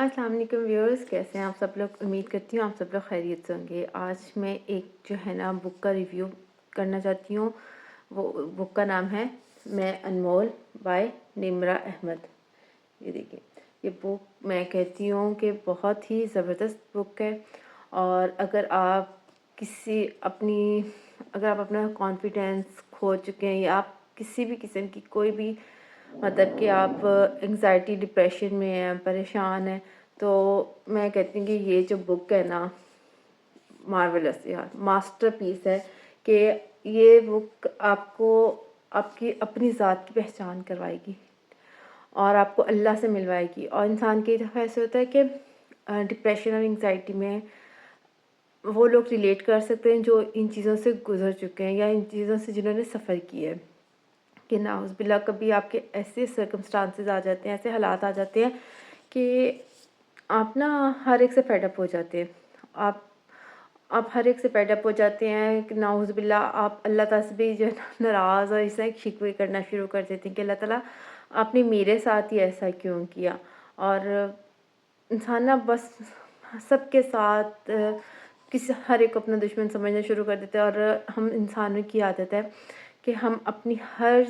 अस्सलाम वालेकुम व्यूअर्स, कैसे हैं आप सब लोग। उम्मीद करती हूँ आप सब लोग खैरियत से होंगे। आज मैं एक जो है ना बुक का रिव्यू करना चाहती हूँ। वो बुक का नाम है मैं अनमोल बाय निम्रा अहमद। ये देखिए, ये बुक मैं कहती हूँ कि बहुत ही ज़बरदस्त बुक है। और अगर आप अपना कॉन्फिडेंस खो चुके हैं या आप किसी भी किस्म की कोई भी मतलब कि आप एंग्जाइटी डिप्रेशन में हैं, परेशान हैं, तो मैं कहती हूँ कि ये जो बुक है ना, मार्वलस यार, मास्टरपीस है। कि ये बुक आपको आपकी अपनी ज़ात की पहचान करवाएगी और आपको अल्लाह से मिलवाएगी। और इंसान की दफ़ा ऐसे होता है कि डिप्रेशन और एंग्जाइटी में वो लोग रिलेट कर सकते हैं जो इन चीज़ों से गुजर चुके हैं या इन चीज़ों से जिन्होंने सफ़र किया है। कि नाउज़ुबिल्लाह कभी आपके ऐसे सर्कमस्टांसेस आ जाते हैं, ऐसे हालात आ जाते हैं कि आप ना हर एक से फेड अप हो जाते हैं। आप आप हर एक से फेड अप हो जाते हैं कि नाउज़ुबिल्लाह आप अल्लाह ताला से भी जो है ना नाराज़ और ऐसे शिकवे करना शुरू कर देते हैं कि अल्लाह ताला आपने मेरे साथ ही ऐसा क्यों किया। और इंसान ना बस सबके साथ किसी हर एक को अपना दुश्मन समझना शुरू कर देते हैं। और हम इंसानों की आदत है कि हम अपनी हर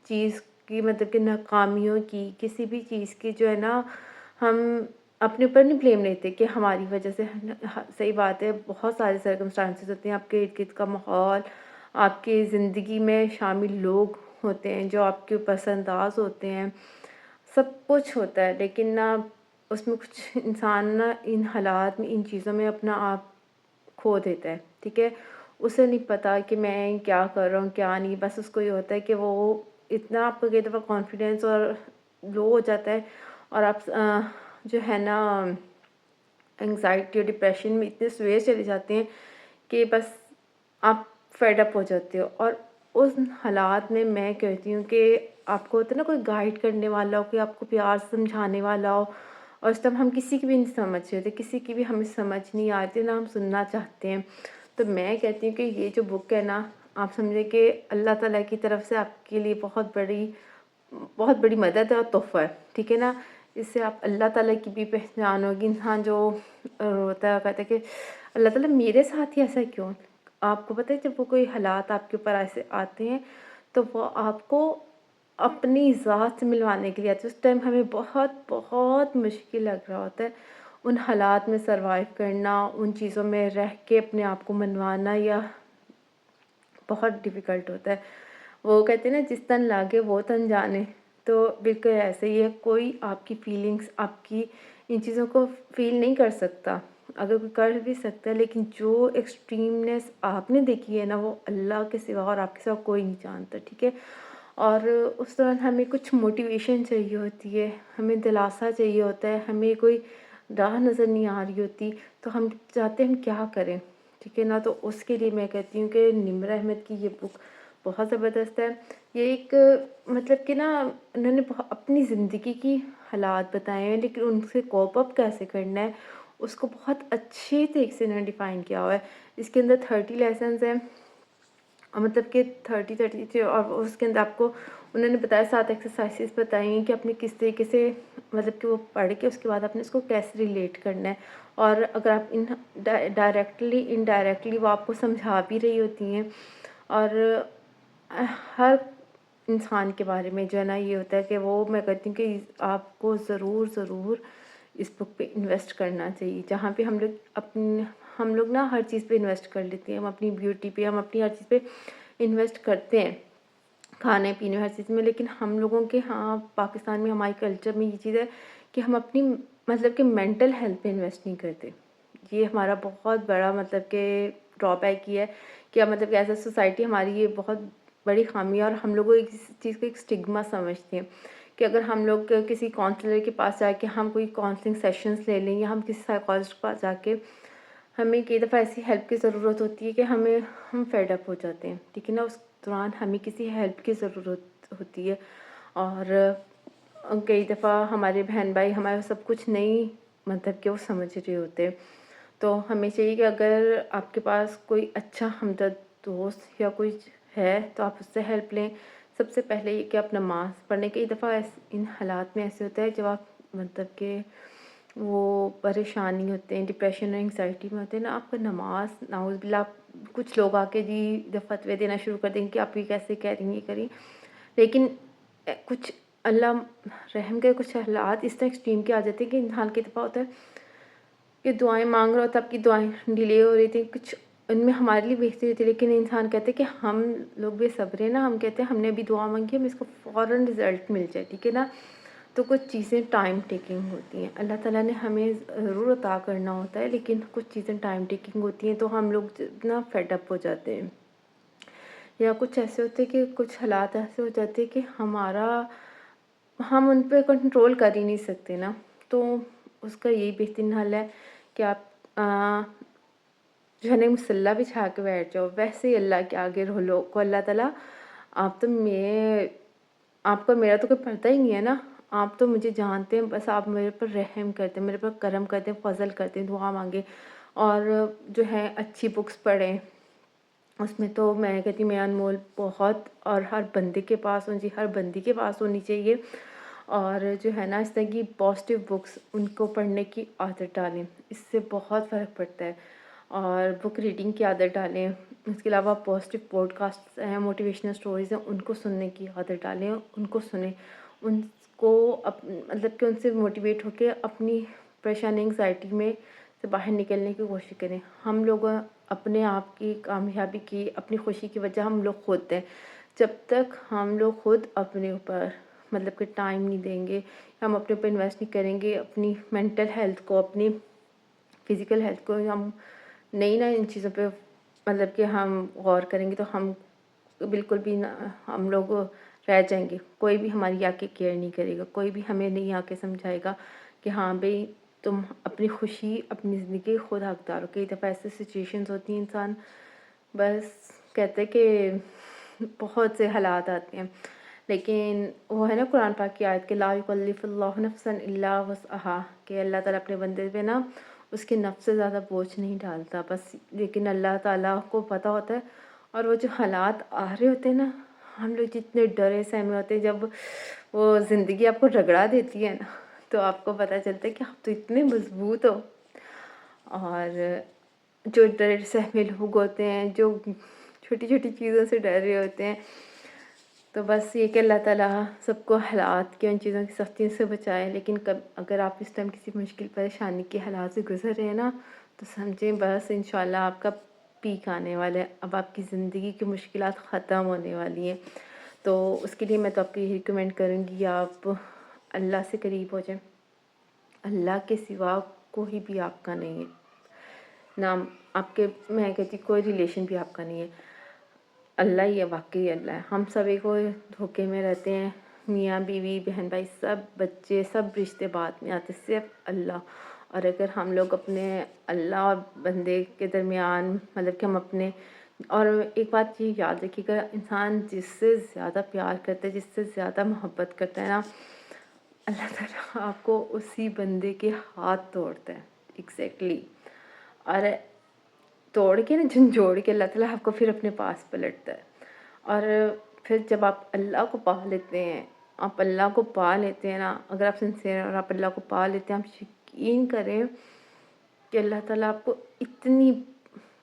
चीज़ की मतलब कि नाकामियों की किसी भी चीज़ की जो है ना, हम अपने ऊपर नहीं ब्लेम लेते कि हमारी वजह से सही बात है, बहुत सारे सर्कमस्टांसेस होते हैं, आपके इर्द गिर्द का माहौल, आपकी ज़िंदगी में शामिल लोग होते हैं जो आपके ऊपर असरअंदाज होते हैं, सब कुछ होता है। लेकिन ना उसमें कुछ इंसान ना इन हालात में, इन चीज़ों में अपना आप खो देता है, ठीक है। उसे नहीं पता कि मैं क्या कर रहा हूँ क्या नहीं, बस उसको ये होता है कि वो इतना आपको कई दफ़ा कॉन्फिडेंस और लो हो जाता है और आप जो है ना एंग्जाइटी और डिप्रेशन में इतने सवेर चले जाते हैं कि बस आप फेड अप हो जाते हो। और उस हालात में मैं कहती हूँ कि आपको होता है ना कोई गाइड करने वाला हो, कोई आपको प्यार से समझाने वाला हो। और उस टाइम हम किसी की भी नहीं समझ रहे थे, किसी की भी हमें समझ नहीं आती, ना हम सुनना चाहते हैं। तो मैं कहती हूँ कि ये जो बुक है ना, आप समझे कि अल्लाह ताला की तरफ से आपके लिए बहुत बड़ी मदद है और तोहफ़ा है, ठीक है ना। इससे आप अल्लाह ताला की भी पहचान होगी। इंसान जो रोता है कहता है कि अल्लाह ताला मेरे साथ ही ऐसा क्यों। आपको पता है जब वो कोई हालात आपके ऊपर ऐसे आते हैं तो वो आपको अपनी ज़ात से मिलवाने के लिए आते हैं। उस टाइम हमें बहुत बहुत मुश्किल लग रहा होता है उन हालात में सरवाइव करना, उन चीज़ों में रह के अपने आप को मनवाना, या बहुत डिफ़िकल्ट होता है। वो कहते हैं ना जिस तन लागे वो तन जाने। तो बिल्कुल ऐसे ही है, कोई आपकी फीलिंग्स, आपकी इन चीज़ों को फ़ील नहीं कर सकता। अगर कोई कर भी सकता है, लेकिन जो एक्सट्रीमनेस आपने देखी है ना, वो अल्लाह के सिवा और आपके सिवा कोई नहीं जानता, ठीक है। और उस दौरान हमें कुछ मोटिवेशन चाहिए होती है, हमें दिलासा चाहिए होता है, हमें कोई राह नज़र नहीं आ रही होती, तो हम चाहते हैं हम क्या करें, ठीक है ना। तो उसके लिए मैं कहती हूँ कि निम्र अहमद की ये बुक बहुत ज़बरदस्त है। ये एक मतलब कि ना उन्होंने अपनी ज़िंदगी की हालात बताए हैं, लेकिन उनसे कोप अप कैसे करना है उसको बहुत अच्छे तरीके से इन्होंने डिफ़ाइन किया हुआ है। इसके अंदर 30 लेसन्स हैं, मतलब कि 30 थे। और उसके अंदर आपको उन्होंने बताया 7 एक्सरसाइजेस बताई हैं कि आपने किस तरीके से मतलब कि वो पढ़ के उसके बाद आपने इसको कैसे रिलेट करना है। और अगर आप इन डायरेक्टली इनडायरेक्टली वो आपको समझा भी रही होती हैं। और हर इंसान के बारे में जो है ना ये होता है कि वो, मैं कहती हूँ कि आपको ज़रूर इस बुक पे इन्वेस्ट करना चाहिए। जहाँ पे हम लोग ना हर चीज़ पे इन्वेस्ट कर लेते हैं, हम अपनी ब्यूटी पे, हम अपनी हर चीज़ पे इन्वेस्ट करते हैं, खाने पीने हर चीज़ में। लेकिन हम लोगों के यहाँ पाकिस्तान में हमारे कल्चर में ये चीज़ है कि हम अपनी मतलब कि मेंटल हेल्थ पे इन्वेस्ट नहीं करते। ये हमारा बहुत बड़ा मतलब कि ड्रॉबैक ही है कि मतलब एज अ सोसाइटी हमारी ये बहुत बड़ी खामी है। और हम लोग इस चीज़ को एक स्टिग्मा समझते हैं कि अगर हम लोग किसी काउंसलर के पास जाके हम कोई काउंसलिंग सेशंस ले लें, या हम किसी साइकोलॉजिस्ट के पास जाके हमें कई दफ़ा ऐसी हेल्प की ज़रूरत होती है कि हम फेड अप हो जाते हैं, ठीक है ना। उस दौरान हमें किसी हेल्प की ज़रूरत होती है। और कई दफ़ा हमारे बहन भाई हमारा सब कुछ नहीं मतलब कि वो समझ रहे होते। तो हमें चाहिए कि अगर आपके पास कोई अच्छा हमदर्द दोस्त या कोई है तो आप उससे हेल्प लें। सबसे पहले ये कि आप नमाज़ पढ़ने, कई दफ़ा इन हालात में ऐसे होता है जब आप मतलब कि وہ پریشانی ہوتے ہیں، ڈپریشن اور انگزائٹی میں ہوتے ہیں نا، آپ کا نماز نعوذ باللہ، کچھ لوگ آ کے جی جب فتوے دینا شروع کر دیں کہ آپ یہ کیسے کہہ رہی ہیں یہ کری، لیکن کچھ اللہ رحم کے کچھ حالات اس طرح ایکسٹریم کے آ جاتے ہیں کہ انسان کے دفعہ ہوتا ہے کہ دعائیں مانگ رہا ہوتا ہے، آپ کی دعائیں ڈیلے ہو رہی تھیں، کچھ ان میں ہمارے لیے بہتری ہوتی ہے، لیکن انسان کہتے ہیں کہ ہم لوگ بے صبر ہیں نا، ہم کہتے ہیں ہم نے ابھی دعا مانگی، ہم اس کو فوراً رزلٹ مل جائے، ٹھیک ہے نا. تو کچھ چیزیں ٹائم ٹیکنگ ہوتی ہیں، اللہ تعالیٰ نے ہمیں ضرور عطا کرنا ہوتا ہے، لیکن کچھ چیزیں ٹائم ٹیکنگ ہوتی ہیں، تو ہم لوگ اتنا فیڈ اپ ہو جاتے ہیں، یا کچھ ایسے ہوتے ہیں کہ کچھ حالات ایسے ہو جاتے ہیں کہ ہم ان پہ کنٹرول کر ہی نہیں سکتے نا. تو اس کا یہی بہترین حل ہے کہ آپ جو ہے نا مسلح بچھا کے بیٹھ جاؤ، ویسے ہی اللہ کے آگے رو لو کو اللہ تعالیٰ آپ کا میرا تو کوئی پردہ ہی نہیں ہے نا، آپ تو مجھے جانتے ہیں، بس آپ میرے پر رحم کرتے ہیں، میرے پر کرم کرتے ہیں، فضل کرتے ہیں، دعا مانگے، اور جو ہے اچھی بکس پڑھیں. اس میں تو میں کہتی ہوں میں انمول بہت، اور ہر بندے کے پاس ہونی چاہیے، ہر بندی کے پاس ہونی چاہیے. اور جو ہے نا اس طرح کی پازیٹیو بکس ان کو پڑھنے کی عادت ڈالیں، اس سے بہت فرق پڑتا ہے. اور بک ریڈنگ کی عادت ڈالیں. اس کے علاوہ پازیٹیو پوڈ کاسٹ ہیں، موٹیویشنل سٹوریز ہیں، ان کو سننے کی عادت ڈالیں، ان کو سنیں، ان کو مطلب کہ ان سے موٹیویٹ ہو کے اپنی پریشانی انگزائٹی میں سے باہر نکلنے کی کوشش کریں. ہم لوگ اپنے آپ کی کامیابی کی، اپنی خوشی کی وجہ ہم لوگ خود ہیں. جب تک ہم لوگ خود اپنے اوپر مطلب کہ ٹائم نہیں دیں گے، ہم اپنے اوپر انویسٹ نہیں کریں گے، اپنی مینٹل ہیلتھ کو، اپنی فزیکل ہیلتھ کو ہم نہیں ان چیزوں پہ مطلب کہ ہم غور کریں گے، تو ہم بالکل بھی ہم لوگ رہ جائیں گے. کوئی بھی ہماری آ کے کیئر نہیں کرے گا، کوئی بھی ہمیں نہیں آ کے سمجھائے گا کہ ہاں بھئی تم اپنی خوشی، اپنی زندگی خود حقدار ہو. کئی دفعہ ایسے سچویشنز ہوتی ہیں، انسان بس کہتے کہ بہت سے حالات آتے ہیں، لیکن وہ ہے نا قرآن پاک کی آیت کہ لا یکلف اللہ نفسا الا وسعہا، کہ اللہ تعالیٰ اپنے بندے پہ نا اس کے نفس سے زیادہ بوجھ نہیں ڈالتا بس. لیکن اللہ تعالیٰ کو پتہ ہوتا ہے، اور وہ جو حالات آ رہے ہوتے ہیں نا، ہم لوگ جتنے ڈرے سہمے ہوتے ہیں، جب وہ زندگی آپ کو رگڑا دیتی ہے نا، تو آپ کو پتہ چلتا ہے کہ آپ تو اتنے مضبوط ہو. اور جو ڈرے سہمے لوگ ہوتے ہیں، جو چھوٹی چھوٹی چیزوں سے ڈر رہے ہوتے ہیں، تو بس یہ کہ اللہ تعالیٰ سب کو حالات کی، ان چیزوں کی سختیوں سے بچائے. لیکن اگر آپ اس ٹائم کسی مشکل پریشانی کے حالات سے گزر رہے ہیں نا، تو سمجھیں بس انشاءاللہ آپ کا پیک آنے والا ہے، اب آپ کی زندگی کی مشکلات ختم ہونے والی ہیں. تو اس کے لیے میں تو آپ کو یہ ریکمینڈ کروں گی آپ اللہ سے قریب ہو جائیں. اللہ کے سوا کوئی بھی آپ کا نہیں ہے، نہ آپ کے، میں کہتی کوئی ریلیشن بھی آپ کا نہیں ہے. اللہ ہی ہے، واقعی اللہ ہے. ہم سبھی کو دھوکے میں رہتے ہیں، میاں بیوی، بہن بھائی، سب بچے، سب رشتے بعد میں آتے، صرف اللہ. اور اگر ہم لوگ اپنے اللہ اور بندے کے درمیان مطلب کہ ہم اپنے، اور ایک بات یہ یاد رکھیے گا، انسان جس سے زیادہ پیار کرتا ہے، جس سے زیادہ محبت کرتا ہے نا، اللہ تعالیٰ آپ کو اسی بندے کے ہاتھ توڑتا ہے. ایگزیکٹلی. اور توڑ کے نا، جھنجھوڑ کے اللہ تعالیٰ آپ کو پھر اپنے پاس پلٹتا ہے. اور پھر جب آپ اللہ کو پا لیتے ہیں، آپ اللہ کو پا لیتے ہیں نا، اگر آپ سنسیئر ہیں اور آپ اللہ کو پا لیتے ہیں، آپ یقین کریں کہ اللہ تعالیٰ آپ کو اتنی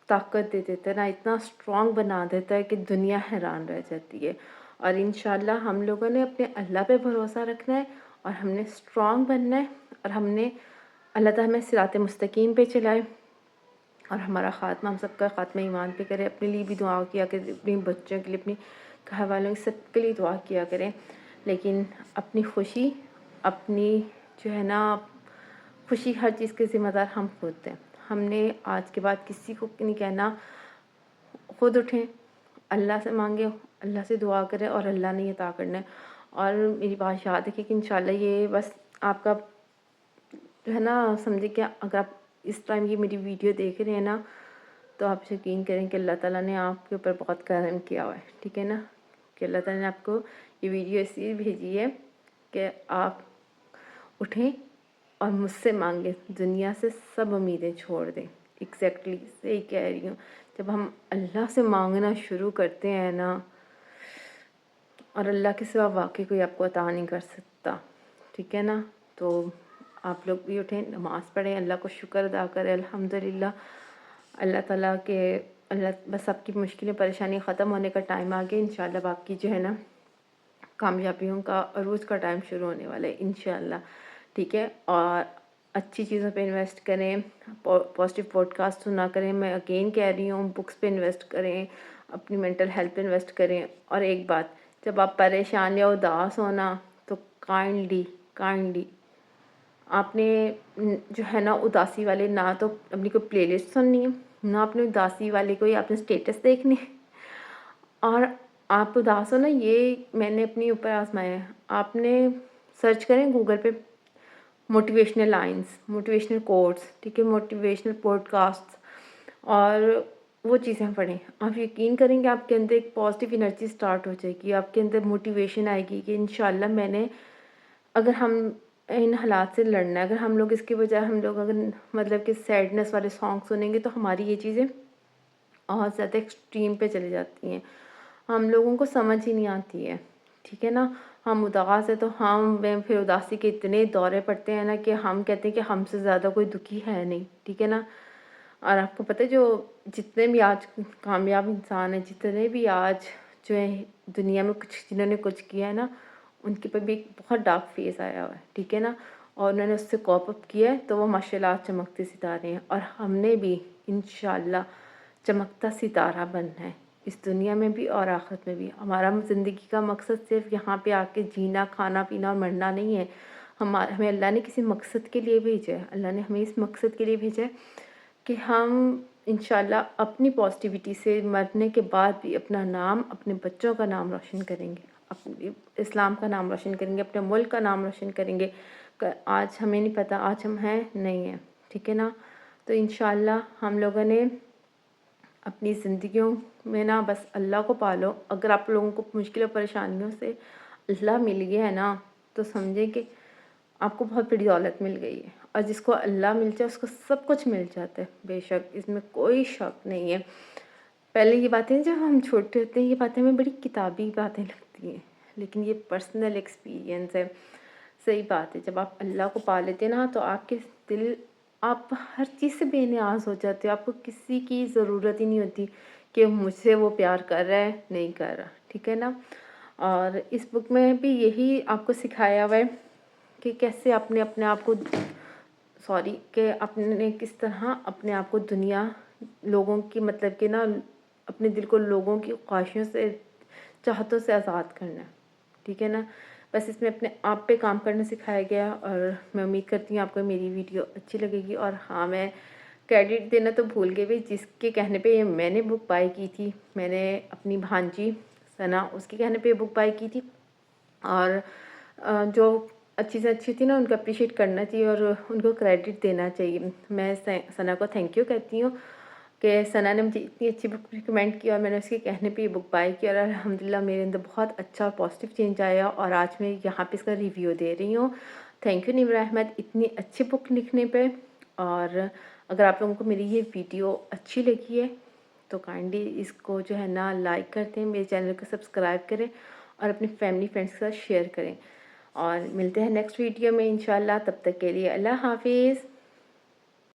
طاقت دے دیتا ہے نا، اتنا اسٹرانگ بنا دیتا ہے کہ دنیا حیران رہ جاتی ہے. اور انشاءاللہ ہم لوگوں نے اپنے اللہ پہ بھروسہ رکھنا ہے، اور ہم نے اسٹرانگ بننا ہے، اور ہم نے اللہ تعالیٰ ہمیں صراط مستقیم پہ چلائے، اور ہمارا خاتمہ، ہم سب کا خاتمہ ایمان پہ کرے. اپنے لیے بھی دعا کیا کریں، اپنے بچوں کے لیے، اپنی گھر والوں کے، سب کے لیے دعا کیا کریں. لیکن اپنی خوشی، اپنی جو ہے نا خوشی، ہر چیز کے ذمہ دار ہم خود ہیں. ہم نے آج کے بعد کسی کو نہیں کہنا، خود اٹھیں، اللہ سے مانگیں، اللہ سے دعا کریں، اور اللہ نے عطا کرنا ہے. اور میری بات یاد رکھیں کہ انشاءاللہ یہ بس آپ کا جو ہے نا، سمجھے کہ اگر آپ اس ٹائم یہ میری ویڈیو دیکھ رہے ہیں نا، تو آپ یقین کریں کہ اللہ تعالیٰ نے آپ کے اوپر بہت کرم کیا ہوا ہے. ٹھیک ہے نا، کہ اللہ تعالیٰ نے آپ کو یہ ویڈیو اس لیے بھیجی ہے کہ آپ اٹھیں اور مجھ سے مانگیں، دنیا سے سب امیدیں چھوڑ دیں. ایگزیکٹلی صحیح کہہ رہی ہوں. جب ہم اللہ سے مانگنا شروع کرتے ہیں نا، اور اللہ کے سوا واقعی کوئی آپ کو عطا نہیں کر سکتا. ٹھیک ہے نا، تو आप लोग भी उठें, नमाज़ पढ़ें, अल्लाह को शुक्र अदा करें अल्हम्दुलिल्लाह। अल्लाह ताला के अल्लाह बस आपकी मुश्किलें परेशानी ख़त्म होने का टाइम आ गया, इंशाल्लाह बाकी जो है ना कामयाबियों का अरूज का टाइम शुरू होने वाला है इंशाल्लाह, ठीक है। और अच्छी चीज़ों पे इन्वेस्ट करें, पॉजिटिव पॉडकास्ट सुना करें, मैं अगेन कह रही हूँ, बुक्स पे इन्वेस्ट करें, अपनी मेंटल हेल्थ पे इन्वेस्ट करें। और एक बात, जब आप परेशान या उदास हो ना, तो काइंडली आपने जो है ना उदासी वाले ना तो अपनी कोई प्लेलिस्ट सुननी है, ना अपने उदासी वाले कोई आपने स्टेटस देखने है। और आप उदास हो ना, ये मैंने अपने ऊपर आजमाया है। आपने सर्च करें गूगल पे मोटिवेशनल लाइंस, मोटिवेशनल कोट्स, ठीक है, मोटिवेशनल पॉडकास्ट्स, और वो चीज़ें पढ़ें। आप यकीन करेंगे आपके अंदर एक पॉजिटिव एनर्जी स्टार्ट हो जाएगी, आपके अंदर मोटिवेशन आएगी कि इंशाल्लाह मैंने, अगर हम इन हालात से लड़ना है, अगर हम लोग इसके बजाय हम लोग अगर मतलब कि सैडनेस वाले सॉन्ग सुनेंगे तो हमारी ये चीज़ें और ज़्यादा एक्सट्रीम पे चली जाती हैं, हम लोगों को समझ ही नहीं आती है, ठीक है ना। हम उदास है तो हम फिर उदासी के इतने दौरे पड़ते हैं ना कि हम कहते हैं कि हमसे ज़्यादा कोई दुखी है नहीं, ठीक है ना। और आपको पता है जो जितने भी आज कामयाब इंसान हैं, जितने भी आज जो है दुनिया में कुछ जिन्होंने कुछ किया है ना, उनके पर भी एक बहुत डार्क फेस आया हुआ है, ठीक है ना। और उन्होंने उससे कॉप अप किया है, तो वो माशाल्लाह आज चमकते सितारे हैं। और हमने भी इंशाल्लाह चमकता सितारा बनना है, इस दुनिया में भी और आखिरत में भी। हमारा ज़िंदगी का मकसद सिर्फ यहाँ पे आके जीना, खाना पीना और मरना नहीं है। हमें अल्लाह ने किसी मकसद के लिए भेजा है, अल्लाह ने हमें इस मकसद के लिए भेजा है कि हम इंशाल्लाह अपनी पॉजिटिविटी से मरने के बाद भी अपना नाम, अपने बच्चों का नाम रोशन करेंगे, अपने इस्लाम का नाम रोशन करेंगे, अपने मुल्क का नाम रोशन करेंगे। आज हमें नहीं पता आज हम हैं नहीं हैं, ठीक है ना। तो इंशाल्लाह हम लोगों ने अपनी ज़िंदगियों में ना बस अल्लाह को पालो। अगर आप लोगों को मुश्किल और परेशानियों से अल्लाह मिल गया है ना, तो समझें कि आपको बहुत बड़ी दौलत मिल गई है। और जिसको अल्लाह मिल जाए उसको सब कुछ मिल जाता है, बेशक इसमें कोई शक नहीं है। पहले ये बातें जब हम छोटे होते हैं ये बातें हमें बड़ी किताबी बातें लगती हैं, लेकिन ये पर्सनल एक्सपीरियंस है। सही बात है, जब आप अल्लाह को पा लेते हैं ना तो आपके दिल, आप हर चीज़ से बेनियाज हो जाते हो, आपको किसी की ज़रूरत ही नहीं होती कि मुझसे वो प्यार कर रहा है नहीं कर रहा, ठीक है ना। और इस बुक में भी यही आपको सिखाया हुआ है कि कैसे आपने अपने आप को कि आपने किस तरह अपने आप को दुनिया लोगों की मतलब कि ना अपने दिल को लोगों की ख्वाहिशों से, चाहतों से आज़ाद करना है, ठीक है ना। बस इसमें अपने आप पे काम करना सिखाया गया। और मैं उम्मीद करती हूँ आपको मेरी वीडियो अच्छी लगेगी। और हाँ, मैं क्रेडिट देना तो भूल गई भाई, जिसके कहने पे ये मैंने बुक बाय की थी, मैंने अपनी भांजी सना उसके कहने पे बुक बाय की थी। और जो अच्छी से अच्छी थी ना उनको अप्रिशिएट करना चाहिए और उनको क्रेडिट देना चाहिए। मैं सना को थैंक यू कहती हूँ कि सना ने मुझे इतनी अच्छी बुक रिकमेंड की और मैंने उसके कहने पे ये बुक बाय की और अल्हम्दुलिल्लाह मेरे अंदर बहुत अच्छा और पॉजिटिव चेंज आया और आज मैं यहाँ पे इसका रिव्यू दे रही हूँ। थैंक यू निमरा अहमद इतनी अच्छी बुक लिखने पे। और अगर आप लोगों को मेरी ये वीडियो अच्छी लगी है तो काइंडली इसको जो है ना लाइक करते हैं, मेरे चैनल को सब्सक्राइब करें और अपनी फैमिली फ्रेंड्स के साथ शेयर करें। और मिलते हैं नेक्स्ट वीडियो में इंशाल्लाह, तब तक के लिए अल्लाह हाफिज़।